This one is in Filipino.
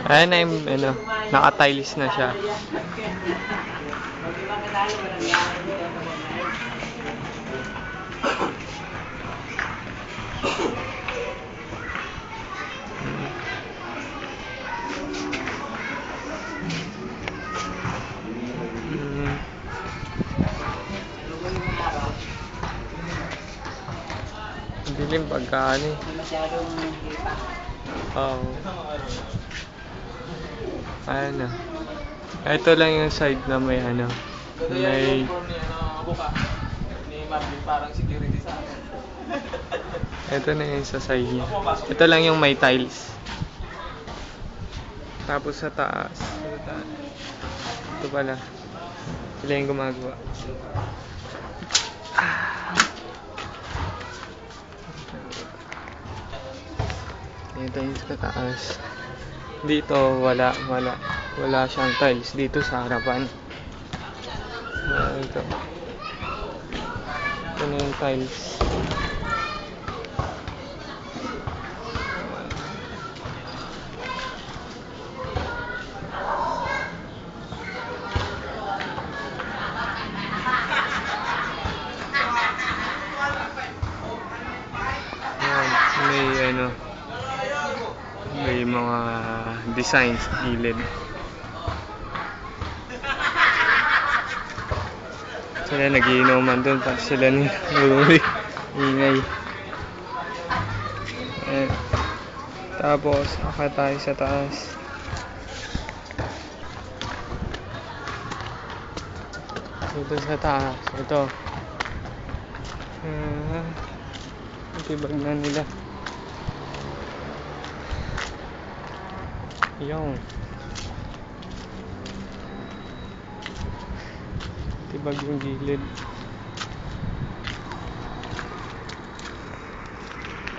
Ayan na yung, ano, naka-tiles na siya. Dilim pagka ano eh. Oo. Ayan na. Ito lang yung side na may ano. May... parang security sa akin. Ito na yung sa side niya. Ito lang yung may tiles. Tapos sa taas. Ito pala. Sila yung gumagawa. Ito yung sa taas. Dito wala siyang tiles dito sa harapan. Ito na yung tiles. May ano, may mga designs gilid. Sila nagiinuman doon, pati sila ni ingay. Tapos akit tayo sa taas. Dito sa taas, ito. Tibag na nila. Yung tibag yung gilid.